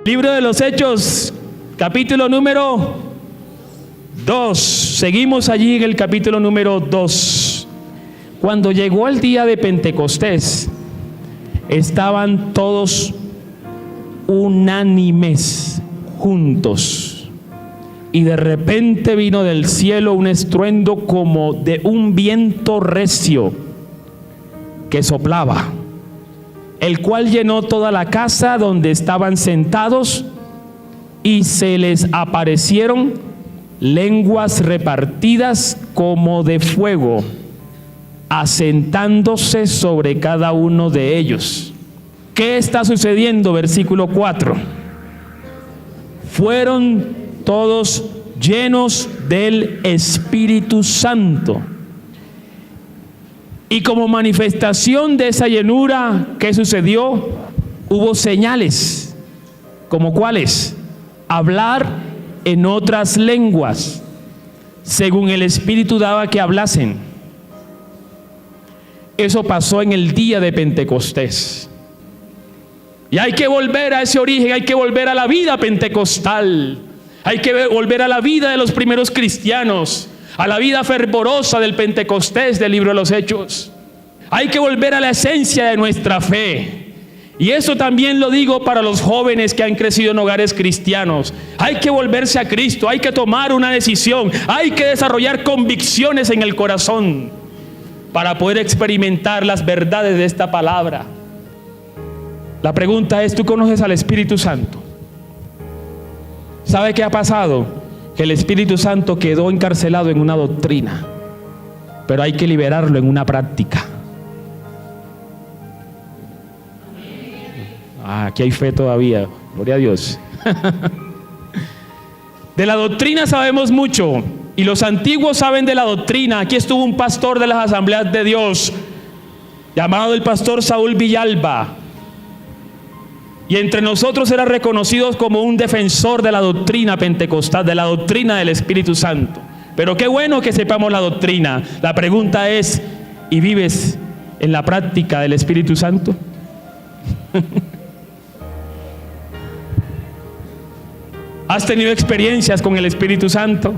Libro de los Hechos, capítulo número 2. Seguimos allí en el capítulo número 2. Cuando llegó el día de Pentecostés, estaban todos unánimes, juntos. Y de repente vino del cielo un estruendo como de un viento recio que soplaba, el cual llenó toda la casa donde estaban sentados, y se les aparecieron lenguas repartidas como de fuego, asentándose sobre cada uno de ellos. ¿Qué está sucediendo? Versículo 4. Fueron todos llenos del Espíritu Santo. Y como manifestación de esa llenura, ¿qué sucedió? Hubo señales. ¿Como cuáles? Hablar en otras lenguas, según el Espíritu daba que hablasen. Eso pasó en el día de Pentecostés. Y hay que volver a ese origen, hay que volver a la vida pentecostal. Hay que volver a la vida de los primeros cristianos, a la vida fervorosa del Pentecostés del libro de los Hechos. Hay que volver a la esencia de nuestra fe. Y eso también lo digo para los jóvenes que han crecido en hogares cristianos. Hay que volverse a Cristo, hay que tomar una decisión, hay que desarrollar convicciones en el corazón para poder experimentar las verdades de esta palabra. La pregunta es, ¿tú conoces al Espíritu Santo? ¿Sabe qué ha pasado? Que el Espíritu Santo quedó encarcelado en una doctrina, pero hay que liberarlo en una práctica. Aquí hay fe todavía, gloria a Dios. De la doctrina sabemos mucho, y los antiguos saben de la doctrina. Aquí estuvo un pastor de las Asambleas de Dios, llamado el pastor Saúl Villalba, y entre nosotros era reconocido como un defensor de la doctrina pentecostal, de la doctrina del Espíritu Santo. Pero qué bueno que sepamos la doctrina. La pregunta es, ¿y vives en la práctica del Espíritu Santo? ¿Has tenido experiencias con el Espíritu Santo?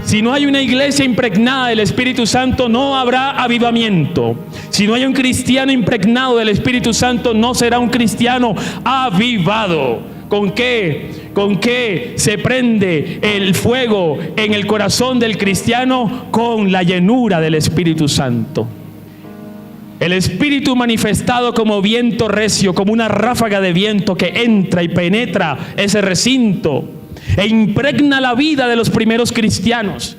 Si no hay una iglesia impregnada del Espíritu Santo, no habrá avivamiento. Si no hay un cristiano impregnado del Espíritu Santo, no será un cristiano avivado. ¿Con qué? ¿Con qué se prende el fuego en el corazón del cristiano? Con la llenura del Espíritu Santo. El Espíritu manifestado como viento recio, como una ráfaga de viento que entra y penetra ese recinto e impregna la vida de los primeros cristianos.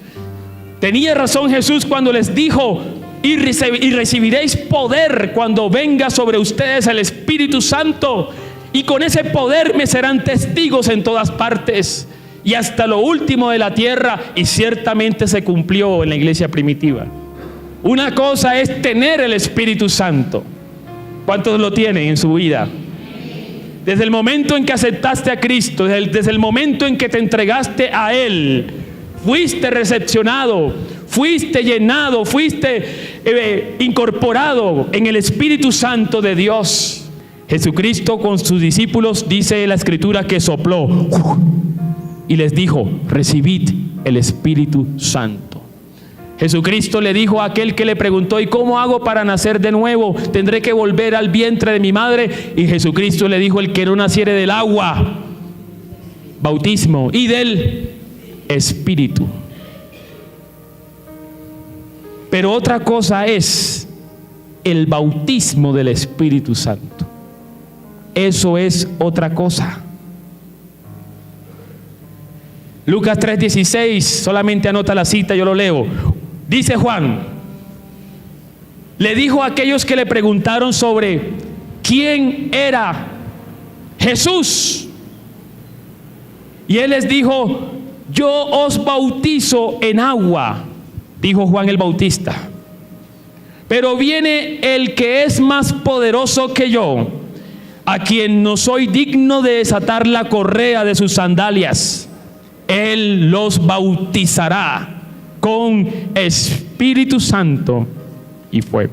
Tenía razón Jesús cuando les dijo: y recibiréis poder cuando venga sobre ustedes el Espíritu Santo, y con ese poder me serán testigos en todas partes y hasta lo último de la tierra. Y ciertamente se cumplió en la iglesia primitiva. Una cosa es tener el Espíritu Santo. ¿Cuántos lo tienen en su vida? Desde el momento en que aceptaste a Cristo, desde el momento en que te entregaste a Él, fuiste recepcionado, fuiste llenado, fuiste incorporado en el Espíritu Santo de Dios. Jesucristo con sus discípulos, dice la Escritura, que sopló y les dijo: recibid el Espíritu Santo. Jesucristo le dijo a aquel que le preguntó: ¿y cómo hago para nacer de nuevo? ¿Tendré que volver al vientre de mi madre? Y Jesucristo le dijo: el que no naciere del agua, bautismo, y del Espíritu. Pero otra cosa es el bautismo del Espíritu Santo. Eso es otra cosa. Lucas 3:16, solamente anota la cita, yo lo leo. Dice Juan: le dijo a aquellos que le preguntaron sobre quién era Jesús, y él les dijo: yo os bautizo en agua, dijo Juan el Bautista, pero viene el que es más poderoso que yo, a quien no soy digno de desatar la correa de sus sandalias. Él los bautizará con Espíritu Santo y fuego.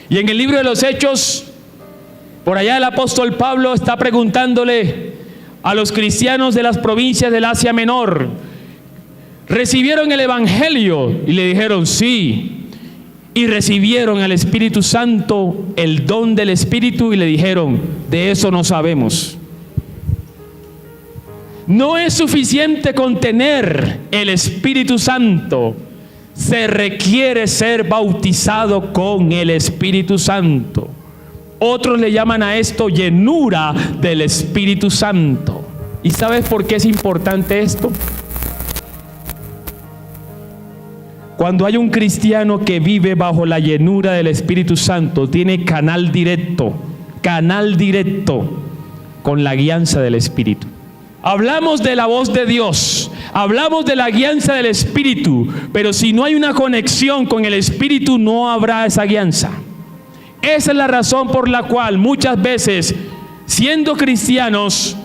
Y en el libro de los Hechos Por allá el apóstol Pablo está preguntándole a los cristianos de las provincias del Asia Menor, ¿recibieron el Evangelio? Y le dijeron sí. Y recibieron al Espíritu Santo, el don del Espíritu, y le dijeron, de eso no sabemos. No es suficiente con tener el Espíritu Santo, se requiere ser bautizado con el Espíritu Santo. Otros le llaman a esto llenura del Espíritu Santo. ¿Y sabes por qué es importante esto? Cuando hay un cristiano que vive bajo la llenura del Espíritu Santo, tiene canal directo con la guianza del Espíritu. Hablamos de la voz de Dios, hablamos de la guianza del Espíritu, pero si no hay una conexión con el Espíritu, no habrá esa guianza. Esa es la razón por la cual muchas veces, siendo cristianos,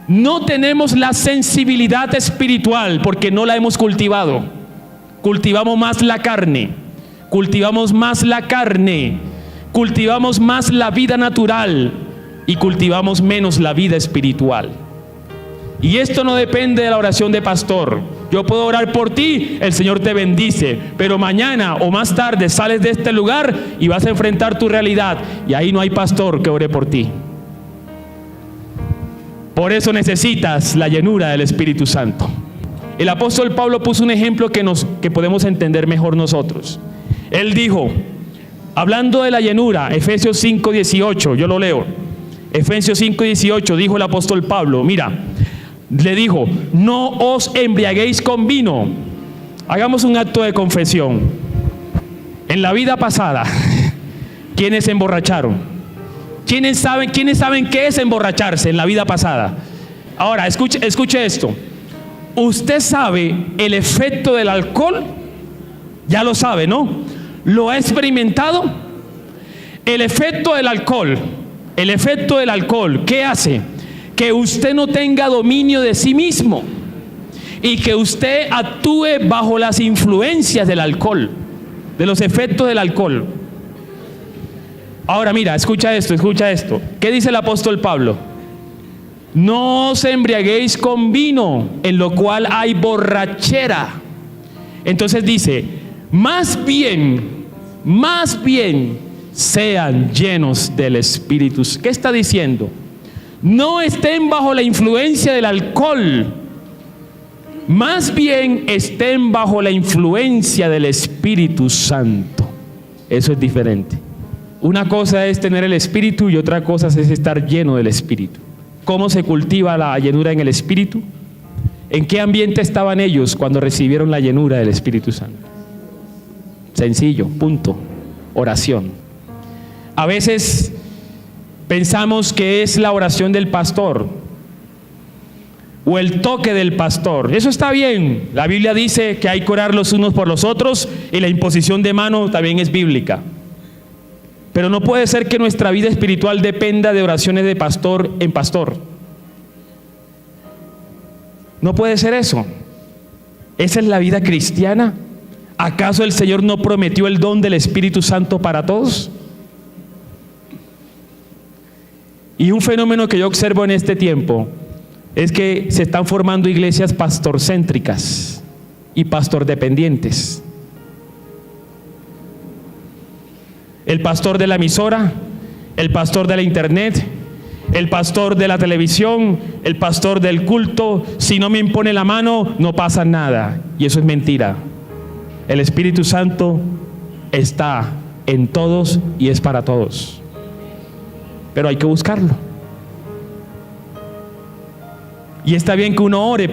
no tenemos la sensibilidad espiritual porque no la hemos cultivado. Cultivamos más la carne, cultivamos más la vida natural y cultivamos menos la vida espiritual. Y esto no depende de la oración de pastor. Yo puedo orar por ti, el Señor te bendice, pero mañana o más tarde sales de este lugar y vas a enfrentar tu realidad y ahí no hay pastor que ore por ti. Por eso necesitas la llenura del Espíritu Santo. El apóstol Pablo puso un ejemplo que podemos entender mejor nosotros. Él dijo, hablando de la llenura, Efesios 5:18, yo lo leo. Efesios 5:18 dijo el apóstol Pablo, mira, le dijo, no os embriaguéis con vino. Hagamos un acto de confesión. En la vida pasada, ¿quiénes se emborracharon? ¿Quiénes saben qué es emborracharse en la vida pasada? Ahora, escuche esto. ¿Usted sabe el efecto del alcohol? Ya lo sabe, ¿no? ¿Lo ha experimentado? El efecto del alcohol, ¿qué hace? Que usted no tenga dominio de sí mismo y que usted actúe bajo las influencias del alcohol, de los efectos del alcohol. Ahora mira, escucha esto. ¿Qué dice el apóstol Pablo? No os embriaguéis con vino, en lo cual hay borrachera. Entonces dice, más bien, sean llenos del Espíritu. ¿Qué está diciendo? No estén bajo la influencia del alcohol, más bien estén bajo la influencia del Espíritu Santo. Eso es diferente. Una cosa es tener el Espíritu y otra cosa es estar lleno del Espíritu. ¿Cómo se cultiva la llenura en el Espíritu? ¿En qué ambiente estaban ellos cuando recibieron la llenura del Espíritu Santo? Sencillo, punto. Oración. A veces pensamos que es la oración del pastor o el toque del pastor. Eso está bien. La Biblia dice que hay que orar los unos por los otros y la imposición de mano también es bíblica. Pero no puede ser que nuestra vida espiritual dependa de oraciones de pastor en pastor. No puede ser eso. ¿Esa es la vida cristiana? ¿Acaso el Señor no prometió el don del Espíritu Santo para todos? Y un fenómeno que yo observo en este tiempo es que se están formando iglesias pastorcéntricas y pastordependientes. El pastor de la emisora, el pastor de la internet, el pastor de la televisión, el pastor del culto, si no me impone la mano, no pasa nada. Y eso es mentira. El Espíritu Santo está en todos y es para todos. Pero hay que buscarlo. Y está bien que uno ore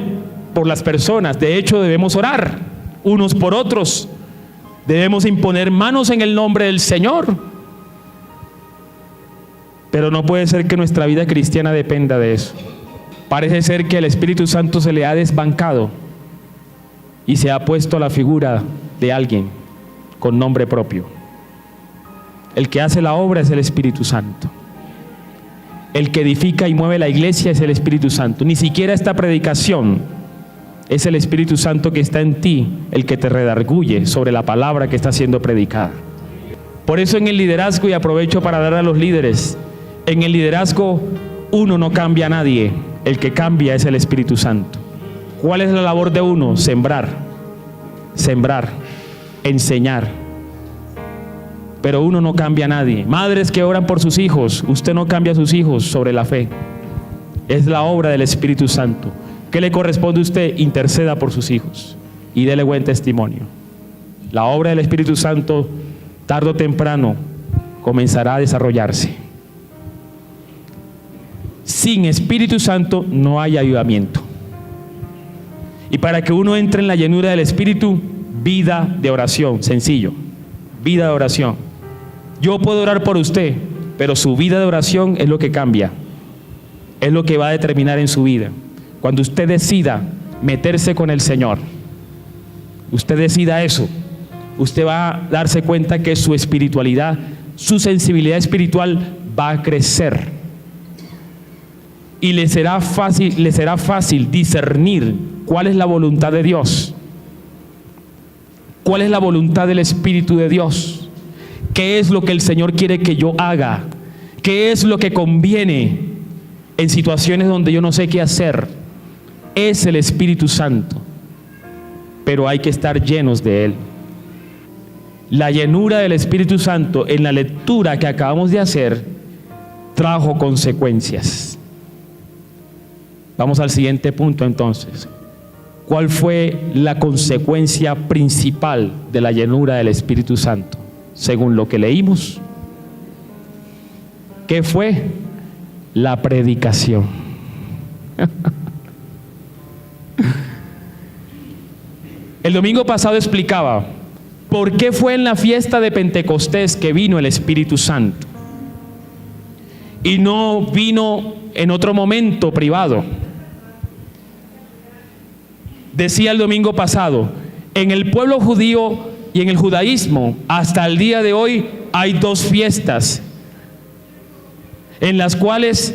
por las personas. De hecho, debemos orar unos por otros. Debemos imponer manos en el nombre del Señor. Pero no puede ser que nuestra vida cristiana dependa de eso. Parece ser que el Espíritu Santo se le ha desbancado y se ha puesto la figura de alguien con nombre propio. El que hace la obra es el Espíritu Santo. El que edifica y mueve la iglesia es el Espíritu Santo. Ni siquiera esta predicación. Es el Espíritu Santo que está en ti, el que te redarguye sobre la palabra que está siendo predicada. Por eso en el liderazgo, y aprovecho para dar a los líderes, En el liderazgo uno no cambia a nadie, el que cambia es el Espíritu Santo. ¿Cuál es la labor de uno? Sembrar, enseñar. Pero uno no cambia a nadie. Madres que oran por sus hijos, usted no cambia a sus hijos sobre la fe. Es la obra del Espíritu Santo. ¿Qué le corresponde a usted? Interceda por sus hijos y dele buen testimonio. La obra del Espíritu Santo, tarde o temprano, comenzará a desarrollarse. Sin Espíritu Santo no hay avivamiento. Y para que uno entre en la llenura del Espíritu, vida de oración, sencillo, vida de oración. Yo puedo orar por usted, pero su vida de oración es lo que cambia, es lo que va a determinar en su vida. Cuando usted decida meterse con el Señor, usted decida eso, usted va a darse cuenta que su espiritualidad, su sensibilidad espiritual va a crecer. Y le será fácil discernir cuál es la voluntad de Dios, cuál es la voluntad del Espíritu de Dios, qué es lo que el Señor quiere que yo haga, qué es lo que conviene en situaciones donde yo no sé qué hacer. Es el Espíritu Santo, pero hay que estar llenos de Él. La llenura del Espíritu Santo en la lectura que acabamos de hacer trajo consecuencias. Vamos al siguiente punto entonces. ¿Cuál fue la consecuencia principal de la llenura del Espíritu Santo? Según lo que leímos, ¿qué fue? La predicación. El domingo pasado explicaba por qué fue en la fiesta de Pentecostés que vino el Espíritu Santo y no vino en otro momento privado. Decía el domingo pasado, en el pueblo judío y en el judaísmo, hasta el día de hoy hay dos fiestas en las cuales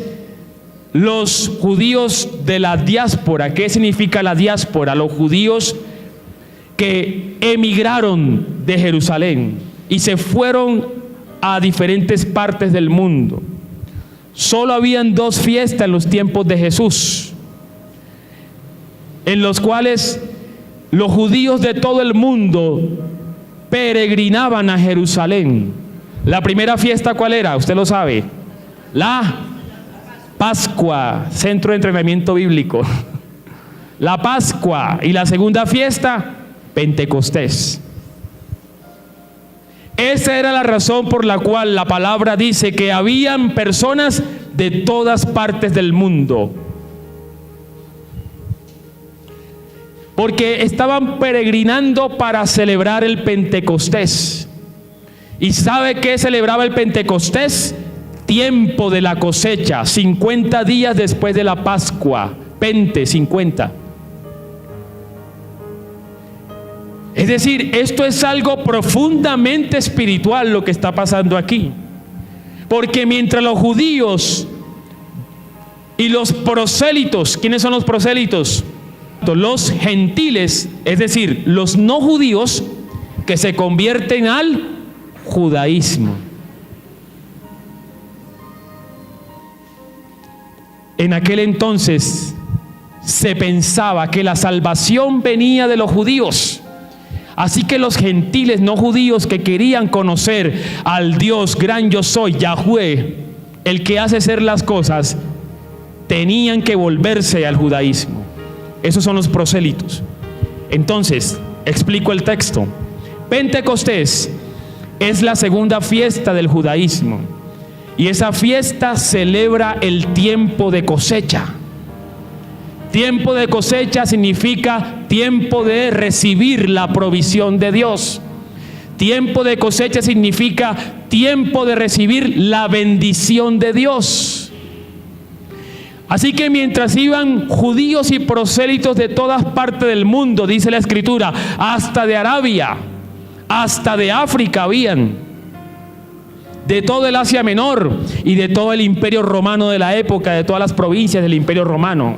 los judíos de la diáspora, ¿qué significa la diáspora? Los judíos que emigraron de Jerusalén y se fueron a diferentes partes del mundo. Solo habían dos fiestas en los tiempos de Jesús, en los cuales los judíos de todo el mundo peregrinaban a Jerusalén. La primera fiesta, ¿cuál era? Usted lo sabe. La Pascua, centro de entrenamiento bíblico. La Pascua. Y la segunda fiesta, Pentecostés. Esa era la razón por la cual la palabra dice que habían personas de todas partes del mundo, porque estaban peregrinando para celebrar el Pentecostés. ¿Y sabe qué celebraba el Pentecostés? Tiempo de la cosecha, 50 días después de la Pascua, Pente, 50. Es decir, esto es algo profundamente espiritual lo que está pasando aquí. Porque mientras los judíos y los prosélitos, ¿quiénes son los prosélitos? Los gentiles, es decir, los no judíos que se convierten al judaísmo. En aquel entonces se pensaba que la salvación venía de los judíos. Así que los gentiles no judíos que querían conocer al Dios gran yo soy, Yahweh, el que hace ser las cosas, tenían que volverse al judaísmo. Esos son los prosélitos. Entonces, explico el texto. Pentecostés es la segunda fiesta del judaísmo. Y esa fiesta celebra el tiempo de cosecha. Tiempo de cosecha significa tiempo de recibir la provisión de Dios. Tiempo de cosecha significa tiempo de recibir la bendición de Dios. Así que mientras iban judíos y prosélitos de todas partes del mundo, dice la Escritura, hasta de Arabia, hasta de África habían, de todo el Asia Menor y de todo el Imperio Romano de la época, de todas las provincias del Imperio Romano.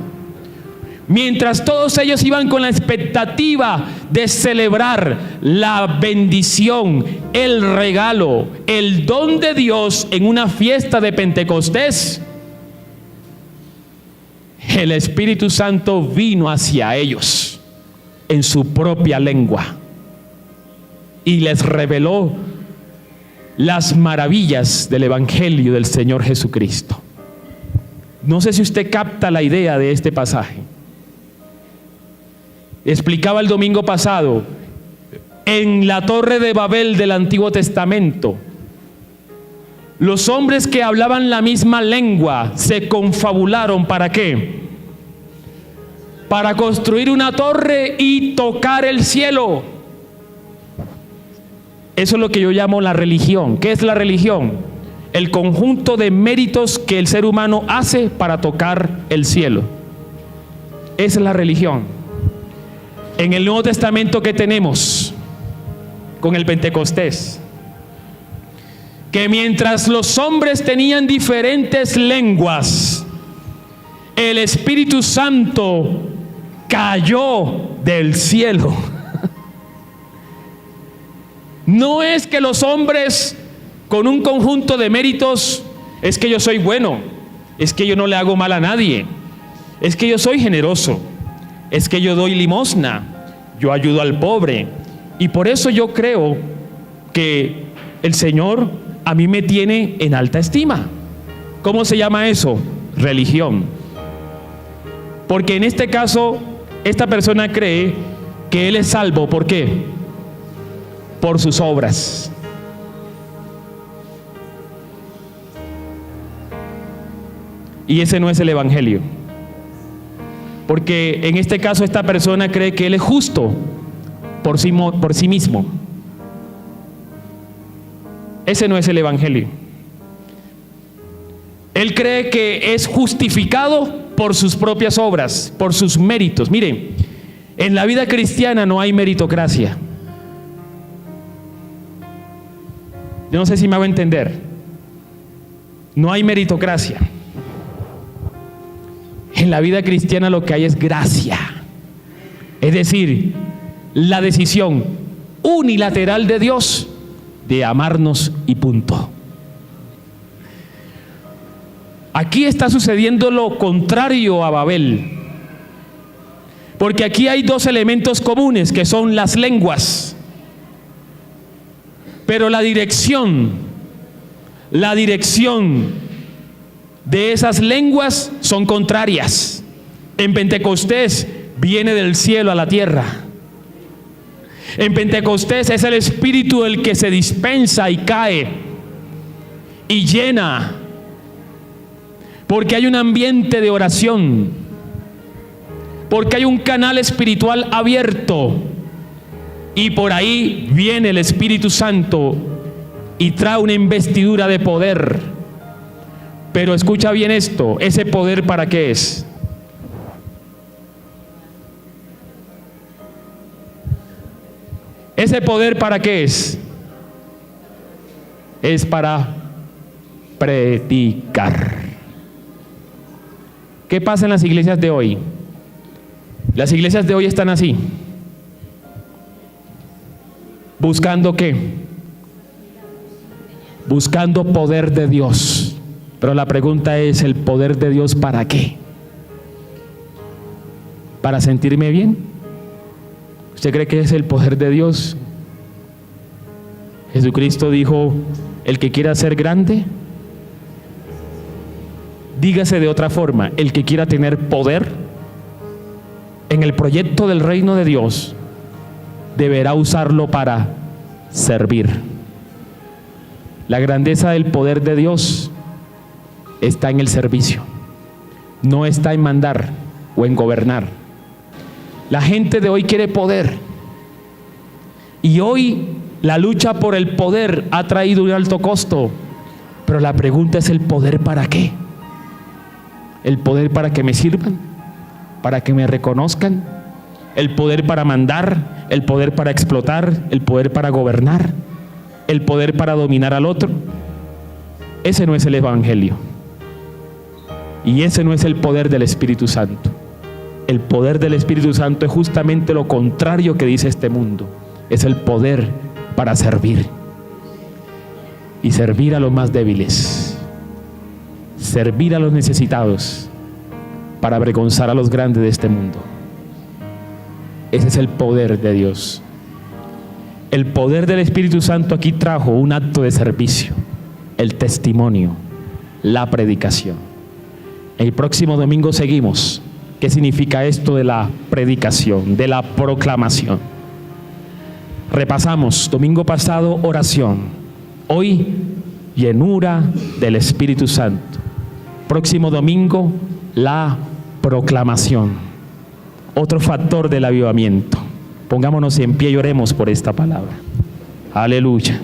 Mientras todos ellos iban con la expectativa de celebrar la bendición, el regalo, el don de Dios en una fiesta de Pentecostés, el Espíritu Santo vino hacia ellos en su propia lengua y les reveló las maravillas del Evangelio del Señor Jesucristo. No sé si usted capta la idea de este pasaje. Explicaba el domingo pasado, en la Torre de Babel del Antiguo Testamento, los hombres que hablaban la misma lengua se confabularon, ¿para qué? Para construir una torre y tocar el cielo. Eso es lo que yo llamo la religión. ¿Qué es la religión? El conjunto de méritos que el ser humano hace para tocar el cielo. Esa es la religión. En el Nuevo Testamento, ¿qué tenemos? Con el Pentecostés, que mientras los hombres tenían diferentes lenguas, el Espíritu Santo cayó del cielo. No es que los hombres con un conjunto de méritos, es que yo soy bueno, es que yo no le hago mal a nadie, es que yo soy generoso, es que yo doy limosna, yo ayudo al pobre, y por eso yo creo que el Señor a mí me tiene en alta estima. ¿Cómo se llama eso? Religión. Porque en este caso, esta persona cree que él es salvo. ¿Por qué? Por sus obras. Y ese no es el Evangelio. Porque en este caso esta persona cree que él es justo por sí mismo. Ese no es el Evangelio. Él cree que es justificado por sus propias obras, por sus méritos. Miren, en la vida cristiana no hay meritocracia. Yo no sé si me hago entender. No hay meritocracia. En la vida cristiana lo que hay es gracia. Es decir, la decisión unilateral de Dios de amarnos y punto. Aquí está sucediendo lo contrario a Babel. Porque aquí hay dos elementos comunes que son las lenguas. Pero la dirección de esas lenguas son contrarias. En Pentecostés viene del cielo a la tierra. En Pentecostés es el Espíritu el que se dispensa y cae y llena, porque hay un ambiente de oración, porque hay un canal espiritual abierto, y por ahí viene el Espíritu Santo y trae una investidura de poder. Pero escucha bien esto, ¿ese poder para qué es? ¿Ese poder para qué es? Es para predicar. ¿Qué pasa en las iglesias de hoy? Las iglesias de hoy están así. ¿Buscando qué? Buscando poder de Dios. Pero la pregunta es, ¿el poder de Dios para qué? ¿Para sentirme bien? ¿Usted cree que es el poder de Dios? Jesucristo dijo, el que quiera ser grande, dígase de otra forma, el que quiera tener poder en el proyecto del reino de Dios, deberá usarlo para servir. La grandeza del poder de Dios está en el servicio, no está en mandar o en gobernar. La gente de hoy quiere poder, y hoy la lucha por el poder ha traído un alto costo, pero la pregunta es, ¿el poder para qué? ¿El poder para que me sirvan? ¿Para que me reconozcan? ¿El poder para mandar? ¿El poder para explotar? ¿El poder para gobernar? ¿El poder para dominar al otro? Ese no es el Evangelio. Y ese no es el poder del Espíritu Santo. El poder del Espíritu Santo es justamente lo contrario que dice este mundo. Es el poder para servir. Y servir a los más débiles. Servir a los necesitados. Para avergonzar a los grandes de este mundo. Ese es el poder de Dios. El poder del Espíritu Santo aquí trajo un acto de servicio. El testimonio. La predicación. El próximo domingo seguimos. ¿Qué significa esto de la predicación, de la proclamación? Repasamos, domingo pasado, oración. Hoy, llenura del Espíritu Santo. Próximo domingo, la proclamación. Otro factor del avivamiento. Pongámonos en pie y oremos por esta palabra. Aleluya.